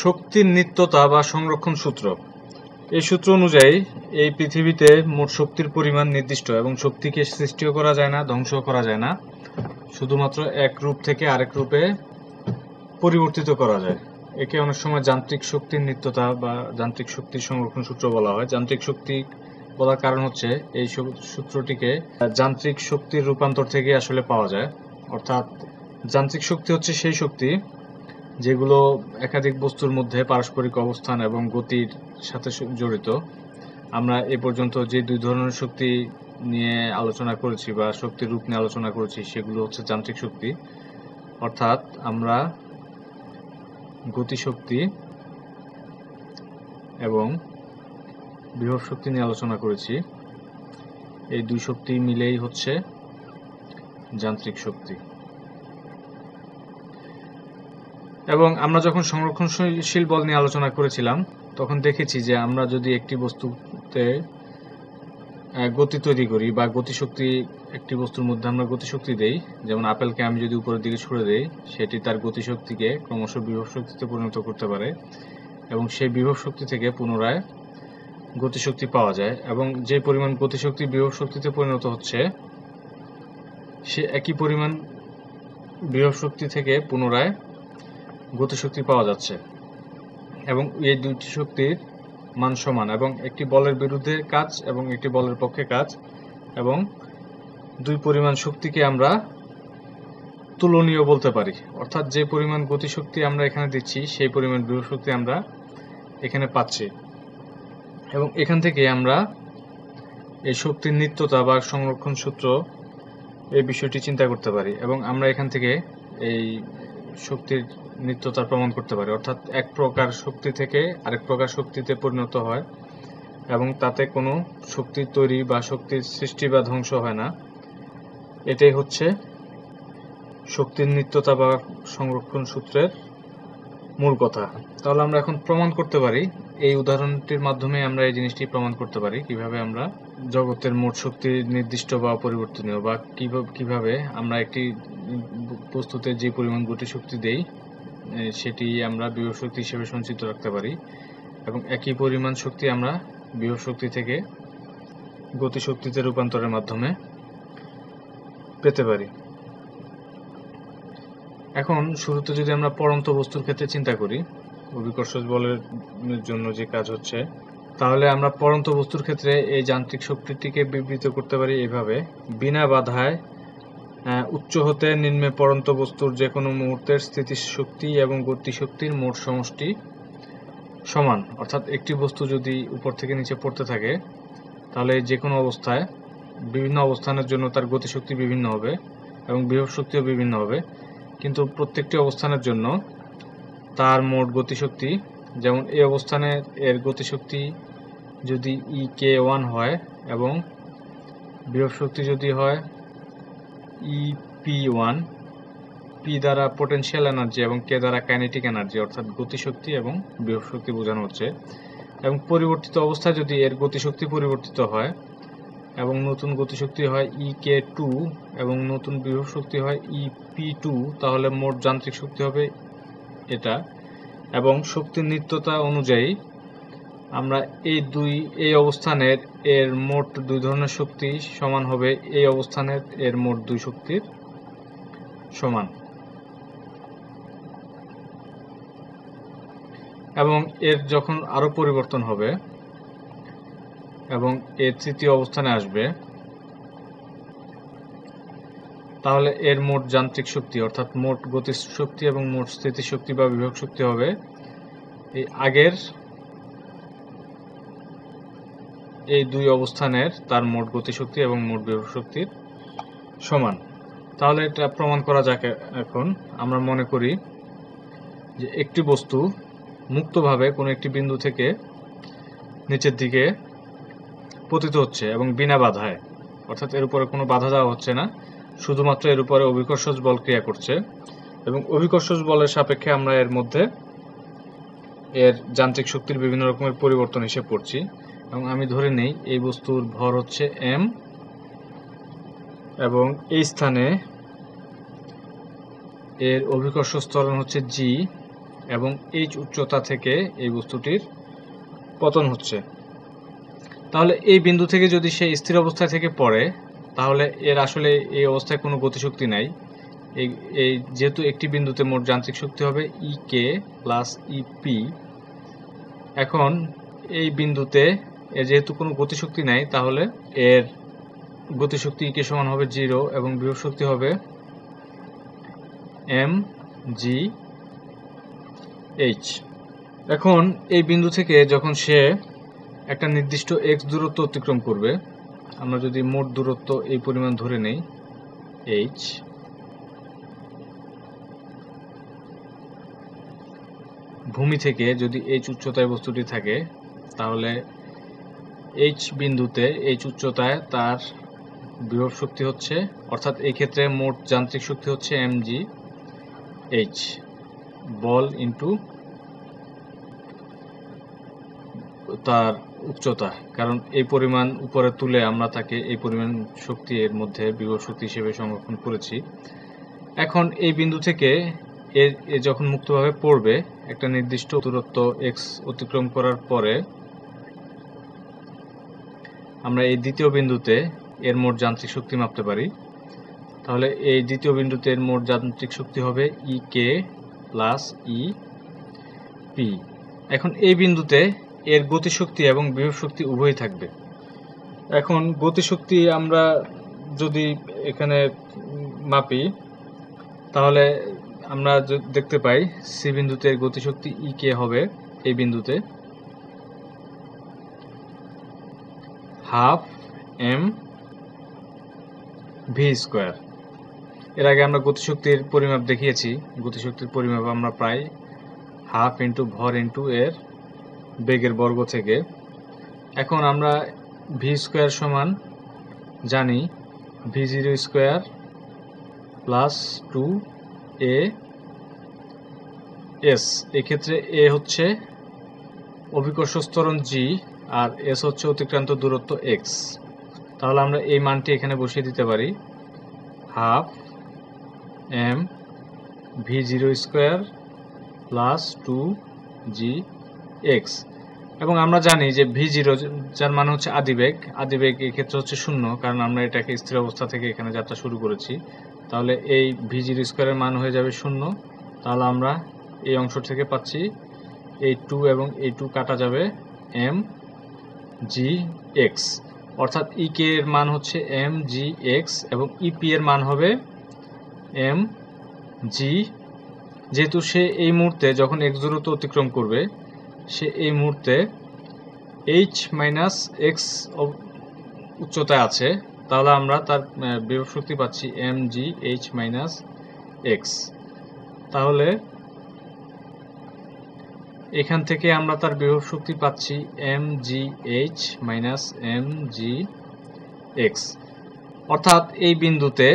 শক্তির নিত্যতা বা সংরক্ষণ সূত্র। এই সূত্র অনুযায়ী এই পৃথিবীতে মোট শক্তির পরিমাণ নির্দিষ্ট এবং শক্তিকে সৃষ্টিও করা যায় না, ধ্বংসও করা যায় না, শুধুমাত্র এক রূপ থেকে আরেক রূপে পরিবর্তিত করা যায়। একে অনেক সময় যান্ত্রিক শক্তির নিত্যতা বা যান্ত্রিক শক্তির সংরক্ষণ সূত্র বলা হয়। যান্ত্রিক শক্তি বলার কারণ হচ্ছে এই সূত্রটিকে যান্ত্রিক শক্তির রূপান্তর থেকে আসলে পাওয়া যায়। অর্থাৎ যান্ত্রিক শক্তি হচ্ছে সেই শক্তি যেগুলো একাধিক বস্তুর মধ্যে পারস্পরিক অবস্থান এবং গতির সাথে জড়িত। আমরা এ পর্যন্ত যে দুই ধরনের শক্তি নিয়ে আলোচনা করেছি বা শক্তির রূপ নিয়ে আলোচনা করেছি সেগুলো হচ্ছে যান্ত্রিক শক্তি। অর্থাৎ আমরা গতিশক্তি এবং বিভব শক্তি নিয়ে আলোচনা করেছি। এই দুই শক্তি মিলেই হচ্ছে যান্ত্রিক শক্তি। এবং আমরা যখন সংরক্ষণশীল বল নিয়ে আলোচনা করেছিলাম তখন দেখেছি যে আমরা যদি একটি বস্তুতে গতি তৈরি করি বা গতিশক্তি, একটি বস্তুর মধ্যে আমরা গতিশক্তি দেই, যেমন আপেলকে আমি যদি উপরের দিকে ছুড়ে দেই, সেটি তার গতিশক্তিকে ক্রমশ বিভব শক্তিতে পরিণত করতে পারে এবং সেই বিভব শক্তি থেকে পুনরায় গতিশক্তি পাওয়া যায়। এবং যে পরিমাণ গতিশক্তি বিভব শক্তিতে পরিণত হচ্ছে সে একই পরিমাণ বিভব শক্তি থেকে পুনরায় গতিশক্তি পাওয়া যাচ্ছে এবং এই দুইটি শক্তির মান সমান এবং একটি বলের বিরুদ্ধে কাজ এবং একটি বলের পক্ষে কাজ, এবং দুই পরিমাণ শক্তিকে আমরা তুলনীয় বলতে পারি। অর্থাৎ যে পরিমাণ গতিশক্তি আমরা এখানে দিচ্ছি সেই পরিমাণ বিভব শক্তি আমরা এখানে পাচ্ছি এবং এখান থেকে আমরা এই শক্তির নিত্যতা বা সংরক্ষণ সূত্র এই বিষয়টি চিন্তা করতে পারি এবং আমরা এখান থেকে এই শক্তির নিত্যতার প্রমাণ করতে পারি। অর্থাৎ এক প্রকার শক্তি থেকে আরেক প্রকার শক্তিতে পরিণত হয় এবং তাতে কোনো শক্তির তৈরি বা শক্তির সৃষ্টি বা ধ্বংস হয় না। এটাই হচ্ছে শক্তির নিত্যতা বা সংরক্ষণ সূত্রের মূল কথা। তাহলে আমরা এখন প্রমাণ করতে পারি, এই উদাহরণটির মাধ্যমে আমরা এই জিনিসটি প্রমাণ করতে পারি কিভাবে আমরা জগতের মোট শক্তি নির্দিষ্ট বা পরিবর্তনীয়, বা কিভাবে আমরা একটি বস্তুতে যে পরিমাণ গতিশক্তি দেই সেটি আমরা বিভব শক্তি হিসেবে সঞ্চিত রাখতে পারি এবং একই পরিমাণ শক্তি আমরা বিভব শক্তি থেকে গতিশক্তিতে রূপান্তরের মাধ্যমে পেতে পারি। এখন শুরুতে যদি আমরা পড়ন্ত বস্তুর ক্ষেত্রে চিন্তা করি, অভিকর্ষ বলের জন্য যে কাজ হচ্ছে, তাহলে আমরা পড়ন্ত বস্তুর ক্ষেত্রে এই যান্ত্রিক শক্তিটিকে বিবৃত করতে পারি এভাবে: বিনা বাধায় উচ্চ হতে নিম্নে পড়ন্ত বস্তুর যে কোনো মুহূর্তের স্থিতিশক্তি এবং গতিশক্তির মোট সমষ্টি সমান। অর্থাৎ একটি বস্তু যদি উপর থেকে নিচে পড়তে থাকে তাহলে যে কোনো অবস্থায় বিভিন্ন অবস্থানের জন্য তার গতিশক্তি বিভিন্ন হবে এবং বিভব শক্তিও বিভিন্ন হবে, কিন্তু প্রত্যেকটি অবস্থানের জন্য তার মোট গতিশক্তি, যেমন এই অবস্থানে এর গতিশক্তি যদি ek1 হয় এবং বিভব শক্তি যদি হয় ep1, p দ্বারা পোটেনশিয়াল এনার্জি এবং k দ্বারা কাইনেটিক এনার্জি, অর্থাৎ গতিশক্তি এবং বিভব শক্তি বোঝানো হচ্ছে। এবং পরিবর্তিত অবস্থায় যদি এর গতিশক্তি পরিবর্তিত হয় এবং নতুন গতিশক্তি হয় ek2 এবং নতুন বিভব শক্তি হয় ep2, তাহলে মোট যান্ত্রিক শক্তি হবে এটা। এবং শক্তির নিত্যতা অনুযায়ী আমরা এই অবস্থানের এর মোট দুই ধরনের শক্তি সমান হবে এই অবস্থানের এর মোট দুই শক্তির সমান। এবং এর যখন আরো পরিবর্তন হবে এবং এর তৃতীয় অবস্থানে আসবে, তাহলে এর মোট যান্ত্রিক শক্তি অর্থাৎ মোট গতি শক্তি এবং মোট স্থিতিশক্তি বা বিভব শক্তি হবে এই আগের এই দুই অবস্থানের তার মোট গতিশক্তি এবং মোট বিভব শক্তির সমান। তাহলে এটা প্রমাণ করা যাক। এখন আমরা মনে করি যে একটি বস্তু মুক্তভাবে কোনো একটি বিন্দু থেকে নিচের দিকে পতিত হচ্ছে এবং বিনা বাধায়, অর্থাৎ এর উপরে কোনো বাধা দেওয়া হচ্ছে না, শুধুমাত্র এর উপরে অভিকর্ষজ বল ক্রিয়া করছে এবং অভিকর্ষজ বলের সাপেক্ষে আমরা এর মধ্যে এর যান্ত্রিক শক্তির বিভিন্ন রকমের পরিবর্তন হিসেবে পড়ছি। এবং আমি ধরে নেই এই বস্তুর ভর হচ্ছে m এবং এই স্থানে এর অভিকর্ষ ত্বরণ হচ্ছে g এবং h উচ্চতা থেকে এই বস্তুটির পতন হচ্ছে। তাহলে এই বিন্দু থেকে যদি সে স্থির অবস্থায় থেকে পড়ে, তাহলে এর আসলে এই অবস্থায় কোনো গতিশক্তি নাই। এই যেহেতু একটি বিন্দুতে মোট যান্ত্রিক শক্তি হবে EK প্লাস EP, এখন এই বিন্দুতে এর যেহেতু কোনো গতিশক্তি নাই, তাহলে এর গতিশক্তি EK সমান হবে 0 এবং বিভব শক্তি হবে mgh। এখন এই বিন্দু থেকে যখন সে একটা নির্দিষ্ট x দূরত্ব অতিক্রম করবে, আমরা যদি মোট দূরত্ব এই পরিমাণ ধরে নেই h, ভূমি থেকে যদি h উচ্চতায় বস্তুটি থাকে, তাহলে h বিন্দুতে h উচ্চতায় তার বিভব শক্তি হচ্ছে, অর্থাৎ এই ক্ষেত্রে মোট যান্ত্রিক শক্তি হচ্ছে mgh, বল ইনটু তার উচ্চতা, কারণ এই পরিমাণ উপরে তুলে আমরা তাকে এই পরিমাণ শক্তি এর মধ্যে বিভব শক্তি হিসেবে সংরক্ষণ করেছি। এখন এই বিন্দু থেকে এ যখন মুক্তভাবে পড়বে, একটা নির্দিষ্ট দূরত্ব x অতিক্রম করার পরে আমরা এই দ্বিতীয় বিন্দুতে এর মোট যান্ত্রিক শক্তি মাপতে পারি। তাহলে এই দ্বিতীয় বিন্দুতে এর মোট যান্ত্রিক শক্তি হবে EK প্লাস EP। এখন এই বিন্দুতে এর গতিশক্তি এবং বিভব শক্তি উভয়ই থাকবে। এখন গতিশক্তি আমরা যদি এখানে মাপি, তাহলে আমরা দেখতে পাই C বিন্দুতে এর গতিশক্তি EK হবে এই বিন্দুতে হাফ mv²। এর আগে আমরা গতিশক্তির পরিমাপ দেখিয়েছি। গতিশক্তির পরিমাপ আমরা প্রায় হাফ ইন্টু ভর ইন্টু এর বেগের বর্গ থেকে। এখন আমরা v² সমান জানি v0² প্লাস 2as। এক্ষেত্রে a হচ্ছে অভিকর্ষ ত্বরণ g আর s হচ্ছে অতিক্রান্ত দূরত্ব x। তাহলে আমরা এই মানটি এখানে বসিয়ে দিতে পারি, হাফ mv0² প্লাস 2gx। এবং আমরা জানি যে v0 যার মান হচ্ছে আদিবেগ, আদিবেগ এক্ষেত্রে হচ্ছে 0, কারণ আমরা এটাকে স্থির অবস্থা থেকে এখানে যাত্রা শুরু করেছি। তাহলে এই v0² এর মান হয়ে যাবে 0। তাহলে আমরা এই অংশ থেকে পাচ্ছি এই 2 এবং এই 2 কাটা যাবে mgx, অর্থাৎ EK এর মান হচ্ছে mgx এবং EP এর মান হবে mg। যেহেতু সে এই মুহূর্তে যখন x দূরত্ব অতিক্রম করবে, সে এই মুহূর্তে h-x উচ্চতায় আছে, তাহলে আমরা তার বিভব শক্তি পাচ্ছি mgh-x। তাহলে এখান থেকে আমরা তার বিভব শক্তি পাচ্ছি mgh-mgx, অর্থাৎ এই বিন্দুতে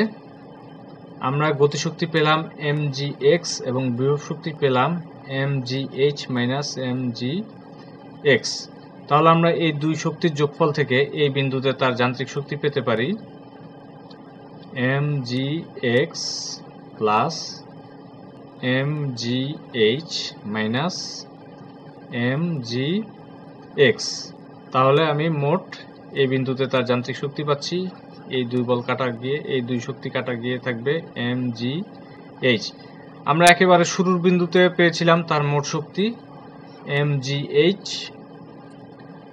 আমরা গতিশক্তি পেলাম mgx এবং বিভব শক্তি পেলাম mgh-mgx। তাহলে আমরা এই দুই শক্তির যোগফল থেকে এই বিন্দুতে তার যান্ত্রিক শক্তি পেতে পারি mgx প্লাস mgh-mgx। তাহলে আমি মোট এই বিন্দুতে তার যান্ত্রিক শক্তি পাচ্ছি, এই দুই বল কাটা গিয়ে এই দুই শক্তি কাটা গিয়ে থাকবে mgh। আমরা একেবারে শুরুর বিন্দুতে পেয়েছিলাম তার মোট শক্তি mgh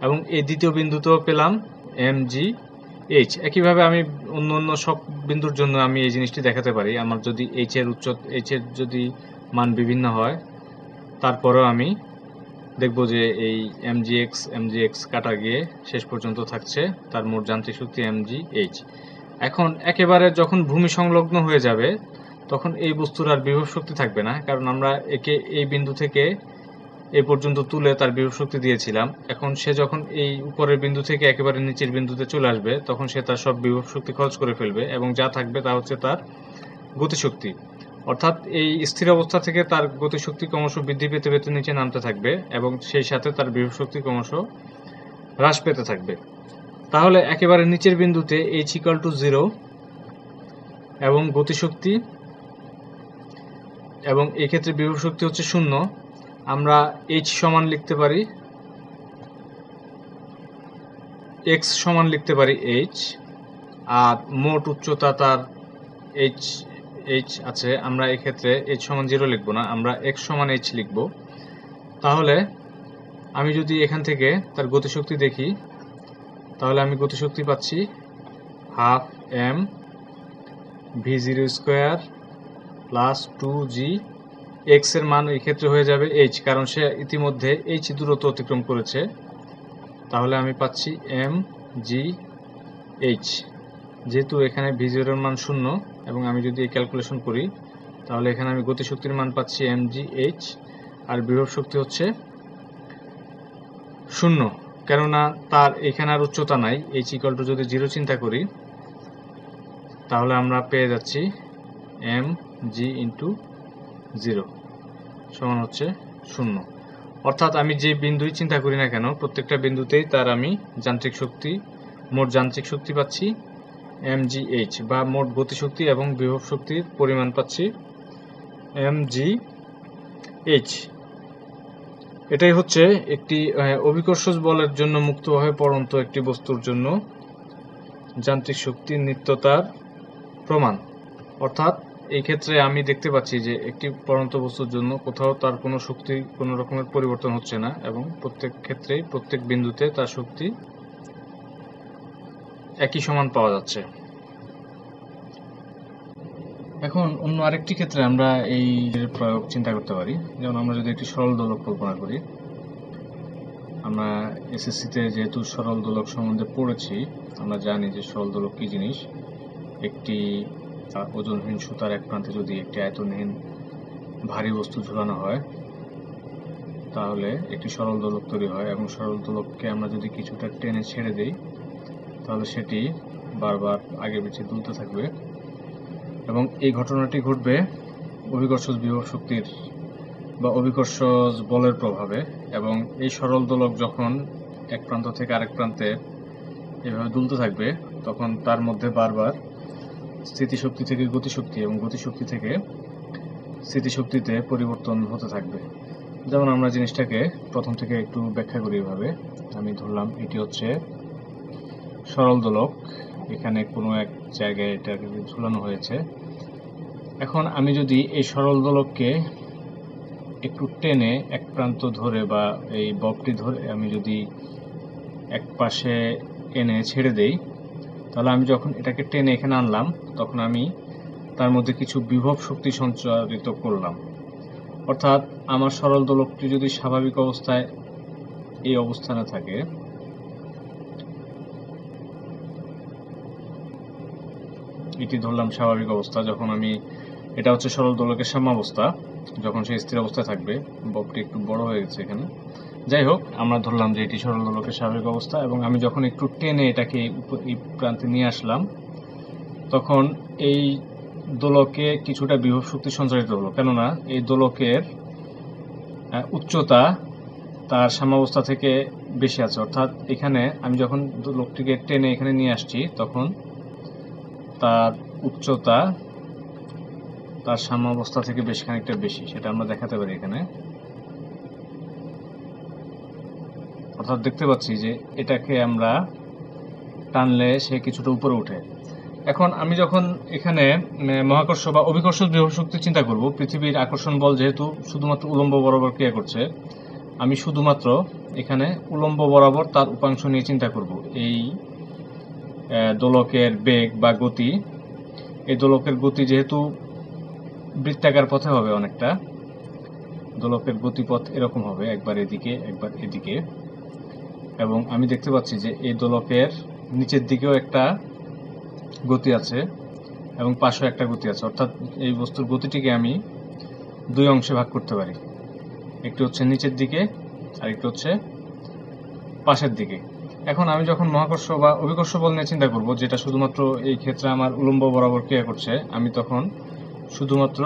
এবং এই দ্বিতীয় বিন্দুতেও পেলাম mgh। একইভাবে আমি অন্য সব বিন্দুর জন্য আমি এই জিনিসটি দেখাতে পারি। আমার যদি h এর যদি মান বিভিন্ন হয়, তারপরেও আমি দেখব যে এই mgx কাটা গিয়ে শেষ পর্যন্ত থাকছে তার মোট যান্ত্রিক শক্তি mgh। এখন একেবারে যখন ভূমি সংলগ্ন হয়ে যাবে, তখন এই বস্তুর আর বিভব শক্তি থাকবে না, কারণ আমরা একে এই বিন্দু থেকে এই পর্যন্ত তুলে তার বিভব শক্তি দিয়েছিলাম। এখন সে যখন এই উপরের বিন্দু থেকে একেবারে নিচের বিন্দুতে চলে আসবে, তখন সে তার সব বিভব শক্তি খরচ করে ফেলবে এবং যা থাকবে তা হচ্ছে তার গতিশক্তি। অর্থাৎ এই স্থির অবস্থা থেকে তার গতিশক্তি ক্রমশ বৃদ্ধি পেতে পেতে নিচে নামতে থাকবে এবং সেই সাথে তার বিভব শক্তি ক্রমশ হ্রাস পেতে থাকবে। তাহলে একেবারে নিচের বিন্দুতে h=0 এবং গতিশক্তি এবং এই ক্ষেত্রে বিভব শক্তি হচ্ছে 0। আমরা h সমান লিখতে পারি, x সমান লিখতে পারি h, আর মোট উচ্চতা তার h আছে। আমরা এক্ষেত্রে h সমান 0 লিখব না, আমরা x সমান h লিখব। তাহলে আমি যদি এখান থেকে তার গতিশক্তি দেখি, তাহলে আমি গতিশক্তি পাচ্ছি half m v0 square plus 2g। x এর মান এই ক্ষেত্রে হয়ে যাবে h, কারণ সে ইতিমধ্যে h দূরত্ব অতিক্রম করেছে। তাহলে আমি পাচ্ছি mg h, যেহেতু এখানে v0 এর মান 0 এবং আমি যদি এই ক্যালকুলেশন করি, তাহলে এখানে আমি গতিশক্তির মান পাচ্ছি mg h, আর বিভব শক্তি হচ্ছে 0, কেননা তার এখানে আর উচ্চতা নাই। h = যদি 0 চিন্তা করি, তাহলে আমরা পেয়ে যাচ্ছি mg × 0 সমান হচ্ছে 0। অর্থাৎ আমি যে বিন্দুই চিন্তা করি না কেন, প্রত্যেকটা বিন্দুতেই তার আমি মোট যান্ত্রিক শক্তি পাচ্ছি mg h, বা মোট গতিশক্তি এবং বিভব শক্তির পরিমাণ পাচ্ছি mg h। এটাই হচ্ছে একটি অভিকর্ষজ বলের জন্য মুক্তভাবে পড়ন্ত একটি বস্তুর জন্য যান্ত্রিক শক্তির নিত্যতার প্রমাণ। অর্থাৎ এই ক্ষেত্রে আমি দেখতে পাচ্ছি যে একটি পড়ন্ত বস্তুর জন্য কোথাও তার কোনো শক্তি কোনো রকমের পরিবর্তন হচ্ছে না, এবং প্রত্যেক ক্ষেত্রেই প্রত্যেক বিন্দুতে তার শক্তি একই সমান পাওয়া যাচ্ছে। এখন অন্য আরেকটি ক্ষেত্রে আমরা এই প্রয়োগ চিন্তা করতে পারি। যেমন আমরা যদি একটি সরল দোলক কল্পনা করি, আমরা এসএসসিতে যেহেতু সরল দোলক সম্বন্ধে পড়েছি, আমরা জানি যে সরল দোলক কী জিনিস। একটি ওজনহীন সুতার এক প্রান্তে যদি একটি আয়তনহীন ভারী বস্তু ঝুলানো হয়, তাহলে একটি সরল দোলক তৈরি হয়, এবং সরল দোলককে আমরা যদি কিছুটা টেনে ছেড়ে দিই, তাহলে সেটি বারবার আগে পিছিয়ে দুলতে থাকবে, এবং এই ঘটনাটি ঘটবে অভিকর্ষজ বিভব শক্তির বা অভিকর্ষজ বলের প্রভাবে। এবং এই সরল দোলক যখন এক প্রান্ত থেকে আরেক প্রান্তে এভাবে দুলতে থাকবে, তখন তার মধ্যে বারবার স্থিতিশক্তি থেকে গতিশক্তি এবং গতিশক্তি থেকে স্থিতিশক্তিতে পরিবর্তন হতে থাকবে। যেমন আমরা জিনিসটাকে প্রথম থেকে একটু ব্যাখ্যা করি এভাবে। আমি ধরলাম এটি হচ্ছে সরল দোলক, এখানে কোনো এক জায়গায় এটাকে ঝুলানো হয়েছে। এখন আমি যদি এই সরল দোলককে একটু টেনে এক প্রান্ত ধরে বা এই ববটি ধরে আমি যদি এক পাশে এনে ছেড়ে দেই, তাহলে আমি যখন এটাকে টেনে এখানে আনলাম, তখন আমি তার মধ্যে কিছু বিভব শক্তি সঞ্চারিত করলাম। অর্থাৎ আমার সরল দোলকটি যদি স্বাভাবিক অবস্থায় এই অবস্থানে থাকে, এটি ধরলাম স্বাভাবিক অবস্থা, যখন আমি এটা হচ্ছে সরল দোলকের সাম্যাবস্থা, যখন সে স্থির অবস্থায় থাকবে। ববটি একটু বড় হয়ে গেছে এখানে। যাই হোক, আমরা ধরলাম যে এটি সরল দোলকের স্বাভাবিক অবস্থা, এবং আমি যখন একটু টেনে এটাকে এই প্রান্তে নিয়ে আসলাম, তখন এই দোলকে কিছুটা বিভব শক্তি সঞ্চারিত হলো, কেননা এই দোলকের উচ্চতা তার সাম্যাবস্থা থেকে বেশি আছে। অর্থাৎ এখানে আমি যখন দোলকটিকে টেনে এখানে নিয়ে আসছি, তখন তার উচ্চতা তার সাম্যাবস্থা থেকে বেশ খানিকটা বেশি, সেটা আমরা দেখাতে পারি এখানে। অর্থাৎ দেখতে পাচ্ছি যে এটাকে আমরা টানলে সে কিছুটা উপরে উঠে। এখন আমি যখন এখানে মহাকর্ষ বা অভিকর্ষজ বিভব শক্তি চিন্তা করব, পৃথিবীর আকর্ষণ বল যেহেতু শুধুমাত্র উলম্ব বরাবর ক্রিয়া করছে, আমি শুধুমাত্র এখানে উলম্ব বরাবর তার উপাংশ নিয়ে চিন্তা করব। এই দোলকের বেগ বা গতি, এই দোলকের গতি যেহেতু বৃত্তাকার পথে হবে, অনেকটা দোলকের গতিপথ এরকম হবে, একবার এদিকে একবার এদিকে, এবং আমি দেখতে পাচ্ছি যে এই দোলকের নিচের দিকেও একটা গতি আছে এবং পাশেও একটা গতি আছে। অর্থাৎ এই বস্তুর গতিটিকে আমি দুই অংশে ভাগ করতে পারি, একটি হচ্ছে নিচের দিকে আর একটি হচ্ছে পাশের দিকে। এখন আমি যখন মহাকর্ষ বা অভিকর্ষ বল নিয়ে চিন্তা করব, যেটা শুধুমাত্র এই ক্ষেত্রে আমার উলম্ব বরাবর ক্রিয়া করছে, আমি তখন শুধুমাত্র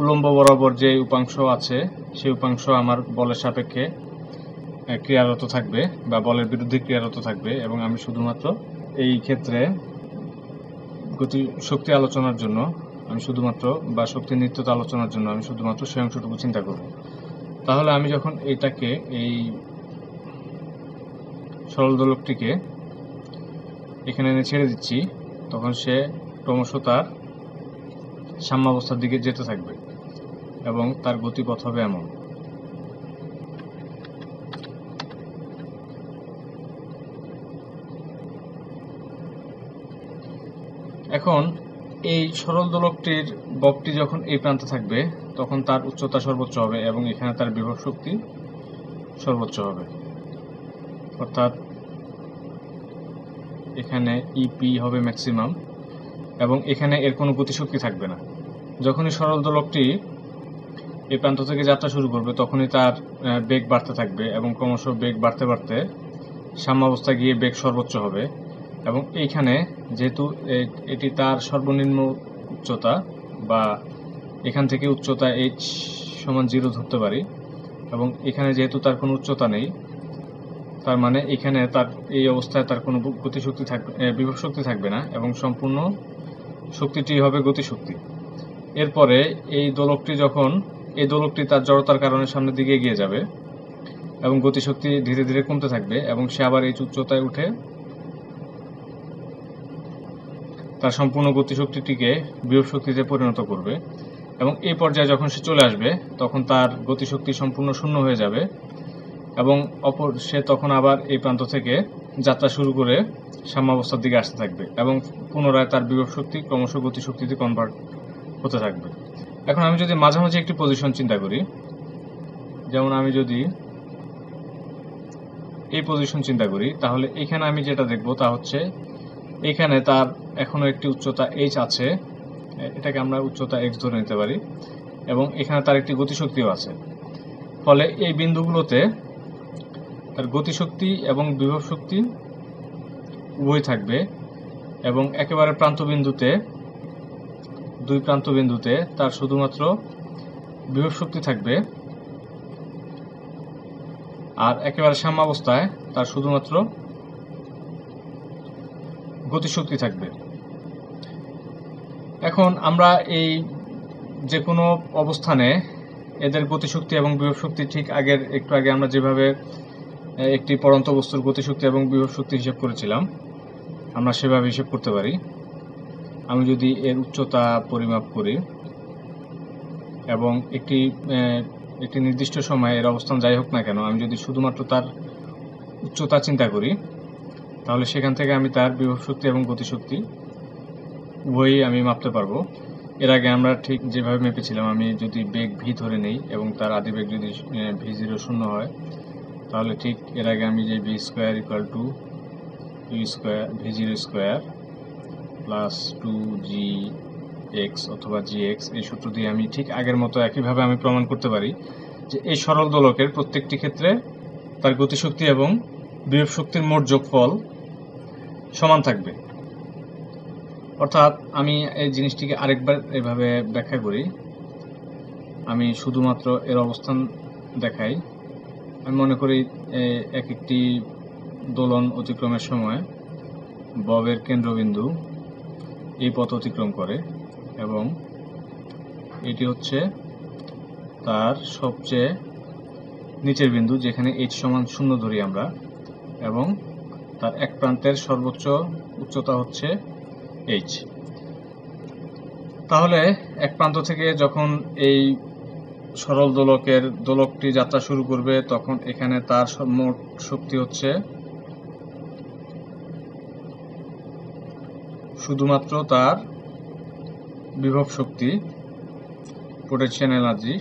উলম্ব বরাবর যে উপাংশ আছে সেই উপাংশ আমার বলের সাপেক্ষে ক্রিয়ারত থাকবে বা বলের বিরুদ্ধে ক্রিয়ারত থাকবে, এবং আমি শুধুমাত্র এই ক্ষেত্রে গতি শক্তি আলোচনার জন্য আমি শুধুমাত্র বা শক্তির নিত্যতা আলোচনার জন্য আমি শুধুমাত্র সেই অংশটুকু চিন্তা করব। তাহলে আমি যখন এটাকে এই সরল দোলকটিকে এখানে এনে ছেড়ে দিচ্ছি, তখন সে ক্রমশ তার সাম্যাবস্থার দিকে যেতে থাকবে এবং তার গতিপথ হবে এমন। এখন এই সরল দোলকটির ববটি যখন এই প্রান্তে থাকবে তখন তার উচ্চতা সর্বোচ্চ হবে এবং এখানে তার বিভব শক্তি সর্বোচ্চ হবে, অর্থাৎ এখানে ইপি হবে ম্যাক্সিমাম এবং এখানে এর কোনো গতিশক্তি থাকবে না। যখনই সরল দোলকটি এই প্রান্ত থেকে যাত্রা শুরু করবে তখনই তার বেগ বাড়তে থাকবে এবং ক্রমশ বেগ বাড়তে বাড়তে সাম্যাবস্থায় গিয়ে বেগ সর্বোচ্চ হবে এবং এইখানে যেহেতু এটি তার সর্বনিম্ন উচ্চতা বা এখান থেকে উচ্চতা h সমান 0 ধরতে পারি এবং এখানে যেহেতু তার কোনো উচ্চতা নেই, তার মানে এখানে তার এই অবস্থায় তার কোনো গতিশক্তি থাকবে, বিভব শক্তি থাকবে না এবং সম্পূর্ণ শক্তিটি হবে গতিশক্তি। এরপরে এই দোলকটি তার জড়তার কারণে সামনের দিকে এগিয়ে যাবে এবং গতিশক্তি ধীরে ধীরে কমতে থাকবে এবং সে আবার এই উচ্চতায় উঠে তার সম্পূর্ণ গতিশক্তিটিকে বিভব শক্তিতে পরিণত করবে এবং এই পর্যায়ে যখন সে চলে আসবে তখন তার গতিশক্তি সম্পূর্ণ শূন্য হয়ে যাবে এবং সে তখন আবার এই প্রান্ত থেকে যাত্রা শুরু করে সাম্যাবস্থার দিকে আসতে থাকবে এবং পুনরায় তার বিভব শক্তি ক্রমশ গতিশক্তিতে কনভার্ট হতে থাকবে। এখন আমি যদি মাঝামাঝি একটি পজিশন চিন্তা করি, যেমন আমি যদি এই পজিশন চিন্তা করি, তাহলে এখানে আমি যেটা দেখব তা হচ্ছে এখানে তার এখনো একটি উচ্চতা h আছে, এটাকে আমরা উচ্চতা x ধরে নিতে পারি এবং এখানে তার একটি গতিশক্তিও আছে। ফলে এই বিন্দুগুলোতে তার গতিশক্তি এবং বিভব শক্তি উভয় থাকবে এবং একেবারে দুই প্রান্ত বিন্দুতে তার শুধুমাত্র বিভব শক্তি থাকবে আর একেবারে সাম্যাবস্থায় তার শুধুমাত্র গতিশক্তি থাকবে। এখন আমরা এই যে কোনো অবস্থানে এদের গতিশক্তি এবং বিভব শক্তি ঠিক একটু আগে আমরা যেভাবে একটি পড়ন্ত বস্তুর গতিশক্তি এবং বিভব শক্তি হিসাব করেছিলাম, আমরা সেভাবে হিসাব করতে পারি। আমি যদি এর উচ্চতা পরিমাপ করি এবং একটি নির্দিষ্ট সময়ে এর অবস্থান যাই হোক না কেন, আমি যদি শুধুমাত্র তার উচ্চতা চিন্তা করি, তাহলে সেখান থেকে আমি তার বিভব শক্তি এবং গতিশক্তি উভয়ই আমি মাপতে পারবো। এর আগে আমরা ঠিক যেভাবে মেপেছিলাম, আমি যদি বেগ ভি ধরে নেই এবং তার আদি বেগ যদি v0 শূন্য হয়, তাহলে ঠিক এর আগে আমি যে V square equal to v0 square plus 2gx অথবা gx এই সূত্র দিয়ে আমি ঠিক আগের মতো একইভাবে আমি প্রমাণ করতে পারি যে এই সরল দোলকের প্রত্যেকটি ক্ষেত্রে তার গতিশক্তি এবং বিভব শক্তির মোট যোগফল সমান থাকবে। অর্থাৎ আমি এই জিনিসটিকে আরেকবার এভাবে ব্যাখ্যা করি, আমি শুধুমাত্র এর অবস্থান দেখাই। আমি মনে করি একটি দোলন অতিক্রমের সময় ববের কেন্দ্রবিন্দু এই পথ অতিক্রম করে এবং এটি হচ্ছে তার সবচেয়ে নিচের বিন্দু যেখানে h সমান 0 ধরি আমরা এবং তার এক প্রান্তের সর্বোচ্চ উচ্চতা হচ্ছে h। তাহলে এক প্রান্ত থেকে যখন এই সরল দোলকটি যাত্রা শুরু করবে তখন এখানে তার মোট শক্তি হচ্ছে শুধুমাত্র তার বিভব শক্তি, পোটেনশিয়াল এনার্জি,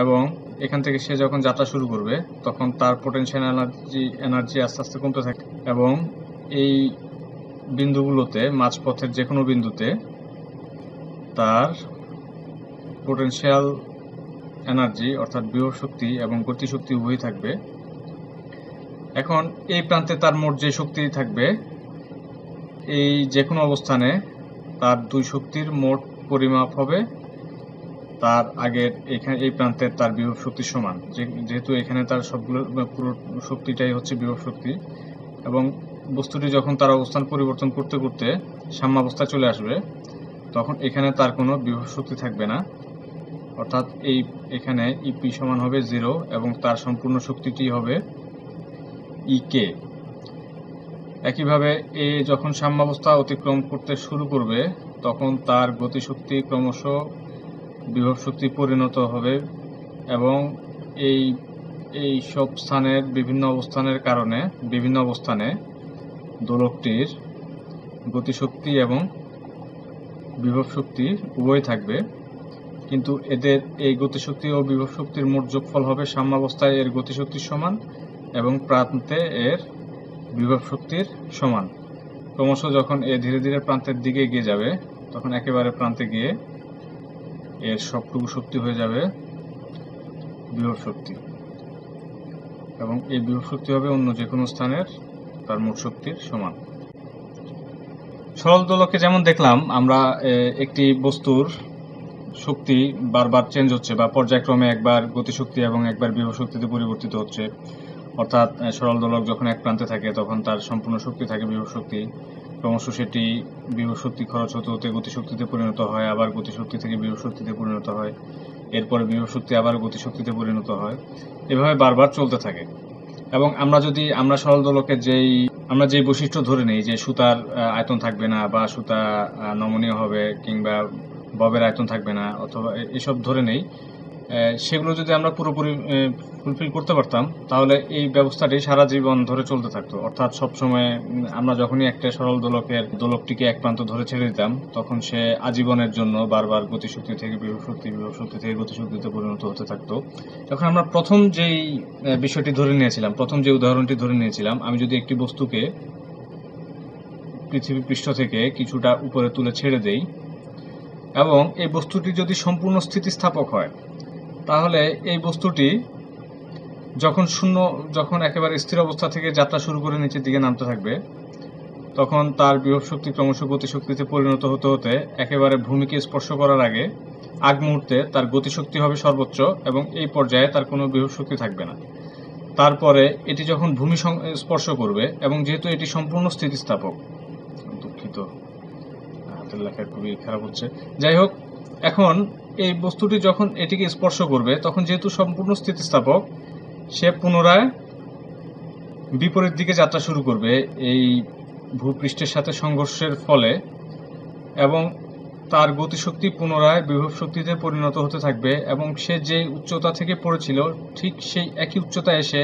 এবং এখান থেকে সে যখন যাত্রা শুরু করবে তখন তার পোটেনশিয়াল এনার্জি আস্তে আস্তে কমতে থাকে এবং এই বিন্দুগুলোতে মাঝপথের যে কোনো বিন্দুতে তার পোটেনশিয়াল এনার্জি অর্থাৎ বিভব শক্তি এবং গতিশক্তি উভয়ই থাকবে। এখন এই প্রান্তে তার মোট যে শক্তি থাকবে, এই যে কোনো অবস্থানে তার দুই শক্তির মোট পরিমাপ হবে তার আগের এই প্রান্তের তার বিভব শক্তির সমান, যেহেতু এখানে তার সবগুলো পুরো শক্তিটাই হচ্ছে বিভব শক্তি এবং বস্তুটি যখন তার অবস্থান পরিবর্তন করতে করতে সাম্যাবস্থায় চলে আসবে তখন এখানে তার কোনো বিভব শক্তি থাকবে না অর্থাৎ এখানে ইপি সমান হবে 0 এবং তার সম্পূর্ণ শক্তিটি হবে ইকে। একইভাবে এ যখন সাম্যাবস্থা অতিক্রম করতে শুরু করবে তখন তার গতিশক্তি ক্রমশ বিভব শক্তি পরিণত হবে এবং এই সব স্থানের বিভিন্ন অবস্থানের কারণে বিভিন্ন অবস্থানে দোলকটির গতিশক্তি এবং বিভব শক্তি উভয় থাকবে, কিন্তু এদের এই গতিশক্তি ও বিভব শক্তির মোট যোগফল হবে সাম্যাবস্থায় এর গতিশক্তির সমান এবং প্রান্তে এর বিভব শক্তির সমান। ক্রমশ যখন এ ধীরে ধীরে প্রান্তের দিকে এগিয়ে যাবে তখন একেবারে প্রান্তে গিয়ে এর সবটুকু শক্তি হয়ে যাবে বিভব শক্তি এবং এই বিভব শক্তি হবে অন্য যে কোনো স্থানের তার মোট শক্তির সমান। সরল দোলকে যেমন দেখলাম আমরা একটি বস্তুর শক্তি বারবার চেঞ্জ হচ্ছে বা পর্যায়ক্রমে একবার গতিশক্তি এবং একবার বিভব শক্তিতে পরিবর্তিত হচ্ছে, অর্থাৎ সরল দোলক যখন এক প্রান্তে থাকে তখন তার সম্পূর্ণ শক্তি থাকে বিভব শক্তি, ক্রমশ সেটি বিভব শক্তি খরচ হতে হতে গতিশক্তিতে পরিণত হয়, আবার গতিশক্তি থেকে বিভব শক্তিতে পরিণত হয়, এরপরে বিভব শক্তি আবার গতিশক্তিতে পরিণত হয়, এভাবে বারবার চলতে থাকে। এবং আমরা সরল দোলকের আমরা যেই বৈশিষ্ট্য ধরে নেই যে সুতার আয়তন থাকবে না বা সুতা নমনীয় হবে কিংবা ববের আয়তন থাকবে না অথবা এসব ধরে নেই, সেগুলো যদি আমরা পুরোপুরি ফুলফিল করতে পারতাম তাহলে এই ব্যবস্থাটি সারা জীবন ধরে চলতে থাকতো। অর্থাৎ সবসময় আমরা যখনই একটা সরল দোলকটিকে এক প্রান্ত ধরে ছেড়ে দিতাম তখন সে আজীবনের জন্য বারবার গতিশক্তি থেকে বিভব শক্তি থেকে গতিশক্তিতে পরিণত হতে থাকতো। এখন আমরা প্রথম যেই বিষয়টি ধরে নিয়েছিলাম, প্রথম যে উদাহরণটি ধরে নিয়েছিলাম, আমি যদি একটি বস্তুকে পৃথিবী পৃষ্ঠ থেকে কিছুটা উপরে তুলে ছেড়ে দেই এবং এই বস্তুটি যদি সম্পূর্ণ স্থিতিস্থাপক হয় তাহলে এই বস্তুটি যখন একেবারে স্থির অবস্থা থেকে যাত্রা শুরু করে নিচের দিকে নামতে থাকবে তখন তার বিভব শক্তি ক্রমশ গতিশক্তিতে পরিণত হতে হতে একেবারে ভূমিকে স্পর্শ করার আগ মুহূর্তে তার গতিশক্তি হবে সর্বোচ্চ এবং এই পর্যায়ে তার কোনো বিভব শক্তি থাকবে না। তারপরে এটি যখন ভূমি স্পর্শ করবে এবং যেহেতু এটি সম্পূর্ণ স্থিতিস্থাপক, দুঃখিত হাতের লেখা খুবই খারাপ হচ্ছে, যাই হোক, এখন এই বস্তুটি যখন এটিকে স্পর্শ করবে তখন যেহেতু সম্পূর্ণ স্থিতিস্থাপক সে পুনরায় বিপরীত দিকে যাত্রা শুরু করবে এই ভূপৃষ্ঠের সাথে সংঘর্ষের ফলে এবং তার গতিশক্তি পুনরায় বিভব শক্তিতে পরিণত হতে থাকবে এবং সে যে উচ্চতা থেকে পড়েছিল ঠিক সেই একই উচ্চতা এসে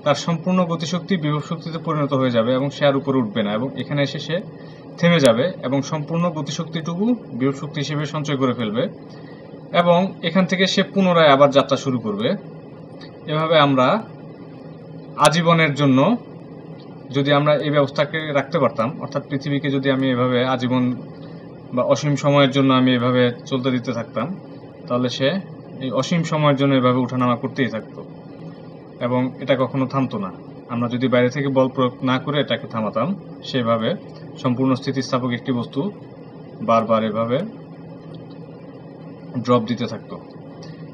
তার সম্পূর্ণ গতিশক্তি বিভব শক্তিতে পরিণত হয়ে যাবে এবং সে আর উপরে উঠবে না এবং এখানে এসে সে থেমে যাবে এবং সম্পূর্ণ গতিশক্তিটুকু বিভব শক্তি হিসেবে সঞ্চয় করে ফেলবে এবং এখান থেকে সে পুনরায় আবার যাত্রা শুরু করবে। এভাবে আমরা আজীবনের জন্য যদি আমরা এই ব্যবস্থাকে রাখতে পারতাম, অর্থাৎ পৃথিবীকে যদি আমি এভাবে আজীবন বা অসীম সময়ের জন্য আমি এভাবে চলতে দিতে থাকতাম তাহলে সে এই অসীম সময়ের জন্য এভাবে উঠানামা করতেই থাকতো এবং এটা কখনো থামতো না। আমরা যদি বাইরে থেকে বল প্রয়োগ না করে এটাকে থামাতাম সেভাবে সম্পূর্ণ স্থিতিস্থাপক একটি বস্তু বারবার এভাবে ড্রপ দিতে থাকতো।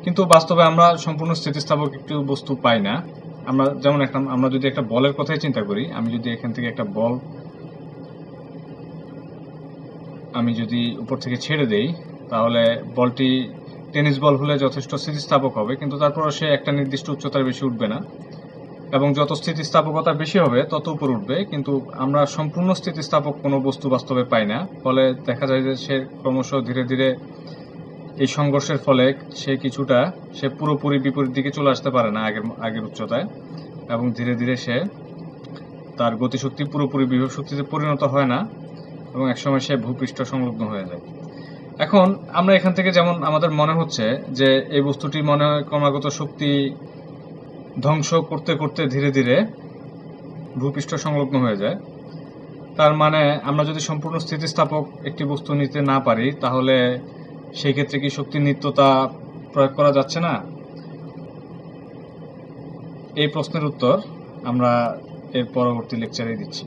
কিন্তু বাস্তবে আমরা সম্পূর্ণ স্থিতিস্থাপক একটি বস্তু পাই না। আমরা যদি একটা বলের কথাই চিন্তা করি, আমি যদি এখান থেকে একটা বল আমি যদি উপর থেকে ছেড়ে দেই তাহলে বলটি টেনিস বল হলে যথেষ্ট স্থিতিস্থাপক হবে, কিন্তু তারপরও সে একটা নির্দিষ্ট উচ্চতার বেশি উঠবে না এবং যত স্থিতিস্থাপকতা বেশি হবে তত উপর উঠবে, কিন্তু আমরা সম্পূর্ণ স্থিতিস্থাপক কোনো বস্তু বাস্তবে পাই না। ফলে দেখা যায় যে সে ক্রমশ ধীরে ধীরে এই সংঘর্ষের ফলে সে পুরোপুরি বিপরীত দিকে চলে আসতে পারে না আগের উচ্চতায় এবং ধীরে ধীরে সে তার গতিশক্তি পুরোপুরি বিভব শক্তিতে পরিণত হয় না এবং একসময় সে ভূপৃষ্ঠ সংলগ্ন হয়ে যায়। এখন আমরা এখান থেকে যেমন আমাদের মনে হচ্ছে যে এই বস্তুটি মনে হয় ক্রমাগত শক্তি ধ্বংস করতে করতে ধীরে ধীরে ভূপৃষ্ঠ সংলগ্ন হয়ে যায়, তার মানে আমরা যদি সম্পূর্ণ স্থিতিস্থাপক একটি বস্তু নিতে না পারি তাহলে সেই ক্ষেত্রে কি শক্তির নিত্যতা প্রয়োগ করা যাচ্ছে না? এই প্রশ্নের উত্তর আমরা এর পরবর্তী লেকচারে দিচ্ছি।